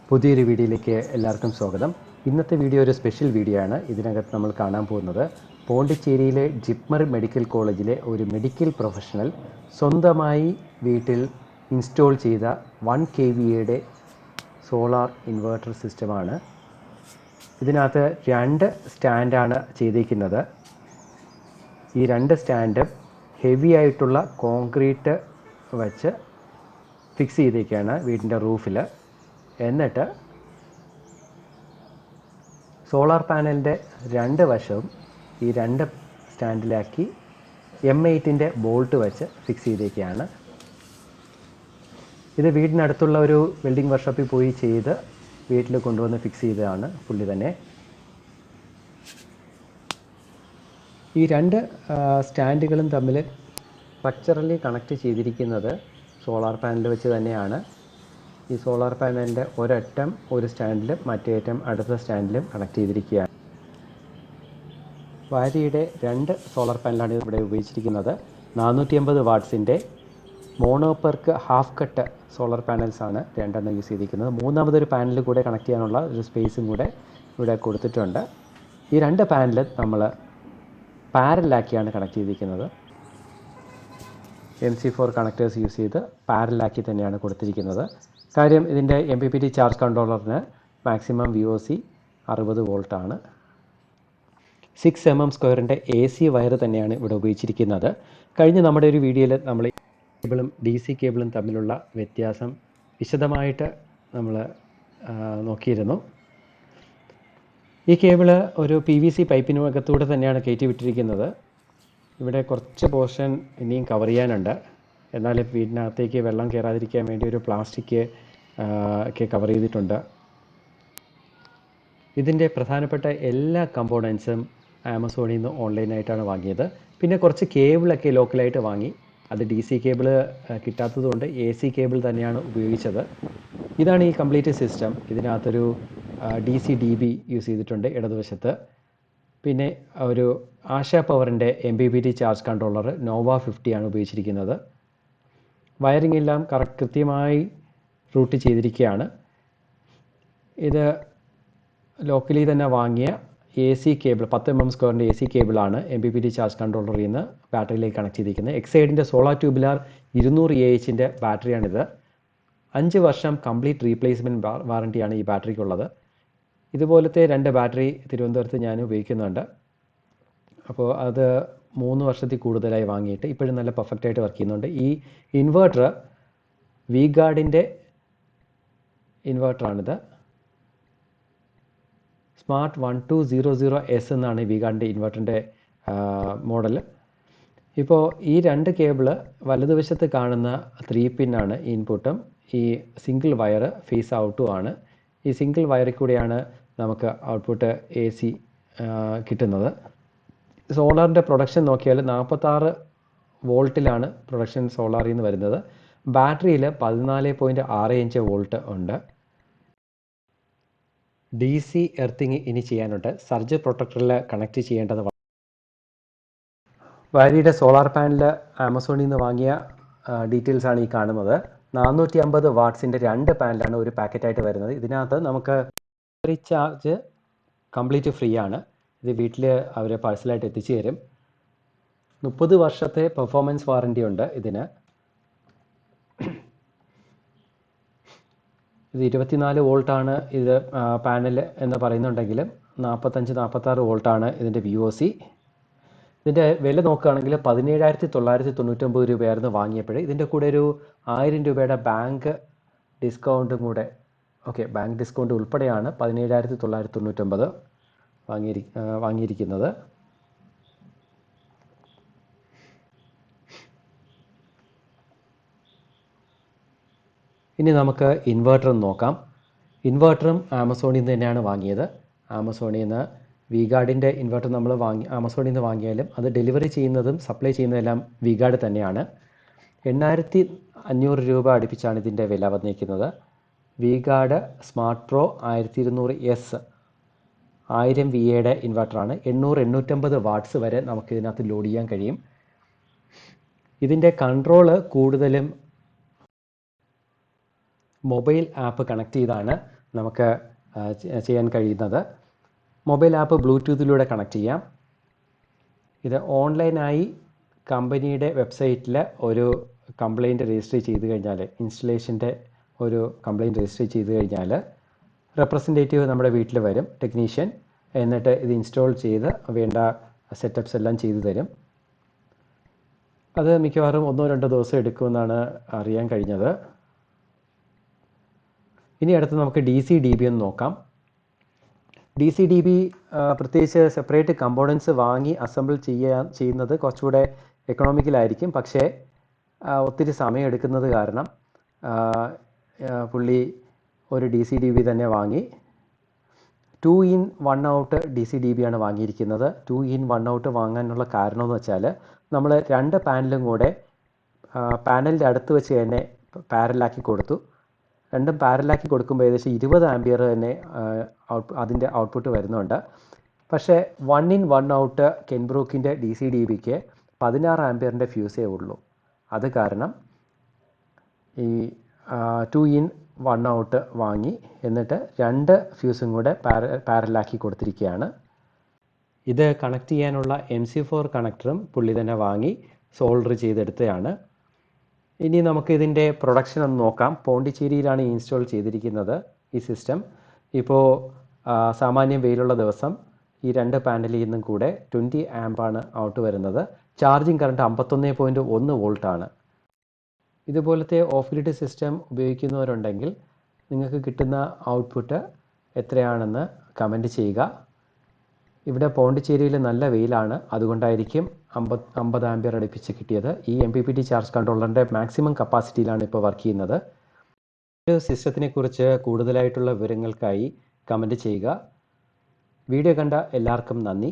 പുതിയൊരു വീഡിയോയിലേക്ക് എല്ലാവർക്കും സ്വാഗതം. ഇന്നത്തെ വീഡിയോ ഒരു സ്പെഷ്യൽ വീഡിയോ ആണ്. ഇതിനകത്ത് നമ്മൾ കാണാൻ പോകുന്നത് പോണ്ടിച്ചേരിയിലെ ജിപ്മർ മെഡിക്കൽ കോളേജിലെ ഒരു മെഡിക്കൽ പ്രൊഫഷണൽ സ്വന്തമായി വീട്ടിൽ ഇൻസ്റ്റോൾ ചെയ്ത 1 kVA സോളാർ ഇൻവെർട്ടർ സിസ്റ്റമാണ്. ഇതിനകത്ത് 2 സ്റ്റാൻഡാണ് ചെയ്തിരിക്കുന്നത്. ഈ 2 സ്റ്റാൻഡും ഹെവി ആയിട്ടുള്ള കോൺക്രീറ്റ് വെച്ച് ഫിക്സ് ചെയ്തേക്കാണ് വീടിൻ്റെ റൂഫിൽ. എന്നിട്ട് സോളാർ പാനലിൻ്റെ 2 വശവും ഈ 2 സ്റ്റാൻഡിലാക്കി M8 ബോൾട്ട് വെച്ച് ഫിക്സ് ചെയ്തേക്കാണ്. ഇത് വീടിനടുത്തുള്ള ഒരു വെൽഡിംഗ് വർക്ക്ഷോപ്പിൽ പോയി ചെയ്ത് വീട്ടിൽ കൊണ്ടുവന്ന് ഫിക്സ് ചെയ്തതാണ് പുള്ളി തന്നെ. ഈ 2 സ്റ്റാൻഡുകളും തമ്മിൽ സ്ട്രക്ചറലി കണക്ട് ചെയ്തിരിക്കുന്നത് സോളാർ പാനൽ വെച്ച് തന്നെയാണ്. ഈ സോളാർ പാനലിൻ്റെ ഒരറ്റം ഒരു സ്റ്റാൻഡിലും മറ്റേ അറ്റം അടുത്ത സ്റ്റാൻഡിലും കണക്ട് ചെയ്തിരിക്കുകയാണ്. വാരിയുടെ 2 സോളാർ പാനലാണ് ഇവിടെ ഉപയോഗിച്ചിരിക്കുന്നത്. 450 വാട്ട്സിൻ്റെ മോണോപെർക്ക് ഹാഫ് കട്ട് സോളാർ പാനൽസാണ് 2 യൂസ് ചെയ്തിരിക്കുന്നത്. മൂന്നാമതൊരു പാനൽ കൂടെ കണക്ട് ചെയ്യാനുള്ള ഒരു സ്പേസും കൂടെ ഇവിടെ കൊടുത്തിട്ടുണ്ട്. ഈ 2 പാനൽ നമ്മൾ പാരലാക്കിയാണ് കണക്ട് ചെയ്തിരിക്കുന്നത്. MC4 കണക്ടേഴ്സ് യൂസ് ചെയ്ത് പാരലാക്കി തന്നെയാണ് കൊടുത്തിരിക്കുന്നത്. കാര്യം ഇതിൻ്റെ MPPT ചാർജ് കൺട്രോളറിന് മാക്സിമം VOC 60 വോൾട്ടാണ്. 6 mm² AC വയർ തന്നെയാണ് ഇവിടെ ഉപയോഗിച്ചിരിക്കുന്നത്. കഴിഞ്ഞ നമ്മുടെ ഒരു വീഡിയോയിൽ നമ്മൾ കേബിളും DC കേബിളും തമ്മിലുള്ള വ്യത്യാസം വിശദമായിട്ട് നമ്മൾ നോക്കിയിരുന്നു. ഈ കേബിള് ഒരു PVC പൈപ്പിനകത്തൂടെ തന്നെയാണ് കയറ്റി വിട്ടിരിക്കുന്നത്. ഇവിടെ കുറച്ച് പോർഷൻ ഇനിയും കവർ ചെയ്യാനുണ്ട്. എന്നാൽ വീടിനകത്തേക്ക് വെള്ളം കയറാതിരിക്കാൻ വേണ്ടി ഒരു പ്ലാസ്റ്റിക് ഒക്കെ കവർ ചെയ്തിട്ടുണ്ട്. ഇതിൻ്റെ പ്രധാനപ്പെട്ട എല്ലാ കമ്പോണൻസും ആമസോണിൽ നിന്ന് ഓൺലൈനായിട്ടാണ് വാങ്ങിയത്. പിന്നെ കുറച്ച് കേബിളൊക്കെ ലോക്കലായിട്ട് വാങ്ങി. അത് DC കേബിള് കിട്ടാത്തതുകൊണ്ട് AC കേബിൾ തന്നെയാണ് ഉപയോഗിച്ചത്. ഇതാണ് ഈ കംപ്ലീറ്റ് സിസ്റ്റം. ഇതിനകത്തൊരു DC DB യൂസ് ചെയ്തിട്ടുണ്ട് ഇടതുവശത്ത്. പിന്നെ ഒരു ആശ പവറിൻ്റെ MPPT ചാർജ് കൺട്രോളർ നോവ 50 ആണ് ഉപയോഗിച്ചിരിക്കുന്നത്. വയറിംഗ് എല്ലാം കൃത്യമായി റൂട്ട് ചെയ്തിരിക്കുകയാണ്. ഇത് ലോക്കലി തന്നെ വാങ്ങിയ AC കേബിൾ 10 mm² AC കേബിളാണ് MPPT ചാർജ് കൺട്രോളറിൽ നിന്ന് ബാറ്ററിയിലേക്ക് കണക്ട് ചെയ്തിരിക്കുന്നത്. എക്സൈഡിൻ്റെ സോളാർ ട്യൂബുലാർ 200 AH ബാറ്ററിയാണിത്. 5 വർഷം കംപ്ലീറ്റ് റീപ്ലേസ്മെൻറ്റ് വാറണ്ടിയാണ് ഈ ബാറ്ററിക്കുള്ളത്. ഇതുപോലത്തെ 2 ബാറ്ററി തിരുവനന്തപുരത്ത് ഞാൻ ഉപയോഗിക്കുന്നുണ്ട്. അപ്പോൾ അത് 3 വർഷത്തിൽ കൂടുതലായി വാങ്ങിയിട്ട് ഇപ്പോഴും നല്ല പെർഫെക്റ്റായിട്ട് വർക്ക് ചെയ്യുന്നുണ്ട്. ഈ ഇൻവെർട്ടർ V-Guardൻ്റെ ഇൻവെർട്ടറാണിത്. സ്മാർട്ട് 1200S എന്നാണ് V-Guardൻ്റെ ഇൻവെർട്ടറിൻ്റെ മോഡൽ. ഇപ്പോൾ ഈ 2 കേബിള് വലതുവശത്ത് കാണുന്ന 3 പിന്നാണ് ഇൻപുട്ടും ഈ സിംഗിൾ വയർ ഫേസ് ഔട്ടും ആണ്. ഈ സിംഗിൾ വയറിൽ കൂടെയാണ് നമുക്ക് ഔട്ട്പുട്ട് AC കിട്ടുന്നത്. സോളാറിൻ്റെ പ്രൊഡക്ഷൻ നോക്കിയാൽ 46 വോൾട്ടിലാണ് പ്രൊഡക്ഷൻ സോളാറിൽ നിന്ന് വരുന്നത്. ബാറ്ററിയിൽ 14.65 വോൾട്ട് ഉണ്ട്. DC എർത്തിങ് ഇനി ചെയ്യാനുണ്ട്. സർജ് പ്രൊട്ടക്ടറിൽ കണക്ട് ചെയ്യേണ്ടത്. വാരിയുടെ സോളാർ പാനൽ ആമസോണിൽ നിന്ന് വാങ്ങിയ ഡീറ്റെയിൽസ് ആണ് ഈ കാണുന്നത്. 450 വാട്ട്സിൻ്റെ 2 പാനലാണ് ഒരു പാക്കറ്റായിട്ട് വരുന്നത്. ഇതിനകത്ത് നമുക്ക് ചാർജ് കംപ്ലീറ്റ് ഫ്രീ ആണ്. ഇത് വീട്ടിൽ അവർ പാഴ്സലായിട്ട് എത്തിച്ചു തരും. 30 വർഷത്തെ പെർഫോമൻസ് വാറണ്ടി ഉണ്ട് ഇതിന്. ഇത് 24 വോൾട്ടാണ് ഇത് പാനൽ എന്ന് പറയുന്നുണ്ടെങ്കിലും 45-46 വോൾട്ടാണ് ഇതിൻ്റെ VOC. ഇതിൻ്റെ വില നോക്കുകയാണെങ്കിൽ 17,999 രൂപയായിരുന്നു വാങ്ങിയപ്പോൾ. ഇതിൻ്റെ കൂടെ ഒരു 1000 രൂപയുടെ ബാങ്ക് ഡിസ്കൗണ്ടും കൂടെ, ബാങ്ക് ഡിസ്കൗണ്ട് ഉൾപ്പെടെയാണ് 17,999 വാങ്ങിയിരിക്കുന്നത്. ഇനി നമുക്ക് ഇൻവെർട്ടർ നോക്കാം. ഇൻവെർട്ടറും ആമസോണിൽ നിന്ന് തന്നെയാണ് വാങ്ങിയത്. ആമസോണിൽ നിന്ന് V-Guardൻ്റെ ഇൻവെർട്ടർ നമ്മൾ ആമസോണിൽ നിന്ന് വാങ്ങിയാലും അത് ഡെലിവറി ചെയ്യുന്നതും സപ്ലൈ ചെയ്യുന്നതെല്ലാം V-Guard തന്നെയാണ്. 8,500 രൂപ അടുപ്പിച്ചാണ് ഇതിൻ്റെ വില വന്നിരിക്കുന്നത്. V-Guard smart pro 1200S 1000 VA ഇൻവെർട്ടറാണ്. 800-850 വാട്ട്സ് വരെ നമുക്ക് ഇതിനകത്ത് ലോഡ് ചെയ്യാൻ കഴിയും. ഇതിൻ്റെ കൺട്രോള് കൂടുതലും മൊബൈൽ ആപ്പ് കണക്ട് ചെയ്താണ് നമുക്ക് ചെയ്യാൻ കഴിയുന്നത്. മൊബൈൽ ആപ്പ് ബ്ലൂടൂത്തിലൂടെ കണക്ട് ചെയ്യാം. ഇത് ഓൺലൈനായി കമ്പനിയുടെ വെബ്സൈറ്റിൽ ഒരു കംപ്ലയിൻറ്റ് രജിസ്റ്റർ ചെയ്ത് കഴിഞ്ഞാൽ, ഇൻസ്റ്റലേഷൻ്റെ ഒരു കംപ്ലയിൻറ്റ് രജിസ്റ്റർ ചെയ്ത് കഴിഞ്ഞാൽ റെപ്രസെൻറ്റേറ്റീവ് നമ്മുടെ വീട്ടിൽ വരും, ടെക്നീഷ്യൻ. എന്നിട്ട് ഇത് ഇൻസ്റ്റാൾ ചെയ്ത് വേണ്ട സെറ്റപ്സ് എല്ലാം ചെയ്തു തരും. അത് മിക്കവാറും 1-2 ദിവസം എടുക്കുമെന്നാണ് അറിയാൻ കഴിഞ്ഞത്. ഇനി അടുത്ത് നമുക്ക് DC-DB ഒന്ന് നോക്കാം. DC-DB പ്രത്യേകിച്ച് സെപ്പറേറ്റ് കമ്പോണൻസ് വാങ്ങി അസംബിൾ ചെയ്യുന്നത് കുറച്ചുകൂടെ എക്കണോമിക്കലായിരിക്കും. പക്ഷേ ഒത്തിരി സമയം എടുക്കുന്നത് കാരണം പുള്ളി ഒരു DC-DB തന്നെ വാങ്ങി. 2-in 1-out DC-DB ആണ് വാങ്ങിയിരിക്കുന്നത്. 2-in 1-out വാങ്ങാനുള്ള കാരണം എന്ന് വെച്ചാൽ നമ്മൾ 2 പാനലും കൂടെ പാനലിൻ്റെ അടുത്ത് വെച്ച് തന്നെ പാരലാക്കി കൊടുത്തു. രണ്ടും പാരലാക്കി കൊടുക്കുമ്പോൾ ഏകദേശം 20 ആംപിയർ തന്നെ അതിൻ്റെ ഔട്ട്പുട്ട് വരുന്നുണ്ട്. പക്ഷേ 1-in 1-out കെൻബ്രൂക്കിൻ്റെ DC-DBക്ക് 16 ആംപിയറിൻ്റെ ഫ്യൂസേ ഉള്ളൂ. അത് കാരണം ഈ 2-in 1-out വാങ്ങി എന്നിട്ട് 2 ഫ്യൂസും കൂടെ പാരലാക്കി കൊടുത്തിരിക്കുകയാണ്. ഇത് കണക്ട് ചെയ്യാനുള്ള MC4 കണക്ടറും പുള്ളി തന്നെ വാങ്ങി സോൾഡർ ചെയ്തെടുത്തതാണ്. ഇനി നമുക്ക് ഇതിൻ്റെ പ്രൊഡക്ഷൻ ഒന്ന് നോക്കാം. പോണ്ടിച്ചേരിയിലാണ് ഇൻസ്റ്റാൾ ചെയ്തിരിക്കുന്നത് ഈ സിസ്റ്റം. ഇപ്പോൾ സാമാന്യം വെയിലുള്ള ദിവസം ഈ 2 പാനലിൽ നിന്നും കൂടെ 20 ആംപാണ് ഔട്ട് വരുന്നത്. Charging current 51.1 വോൾട്ടാണ്. ഇതുപോലത്തെ ഓഫ് ഗ്രിഡ് സിസ്റ്റം ഉപയോഗിക്കുന്നവരുണ്ടെങ്കിൽ നിങ്ങൾക്ക് കിട്ടുന്ന ഔട്ട്പുട്ട് എത്രയാണെന്ന് കമൻറ്റ് ചെയ്യുക. ഇവിടെ പോണ്ടിച്ചേരിയിൽ നല്ല വെയിലാണ്, അതുകൊണ്ടായിരിക്കും 50 ആംപിയർ അടുപ്പിച്ച് കിട്ടിയത്. ഈ MPPT ചാർജ് കൺട്രോളറിൻ്റെ മാക്സിമം കപ്പാസിറ്റിയിലാണ് ഇപ്പോൾ വർക്ക് ചെയ്യുന്നത്. ഈ സിസ്റ്റത്തിനെ കുറിച്ച് കൂടുതലായിട്ടുള്ള വിവരങ്ങൾക്കായി കമൻറ്റ് ചെയ്യുക. വീഡിയോ കണ്ട എല്ലാവർക്കും നന്ദി.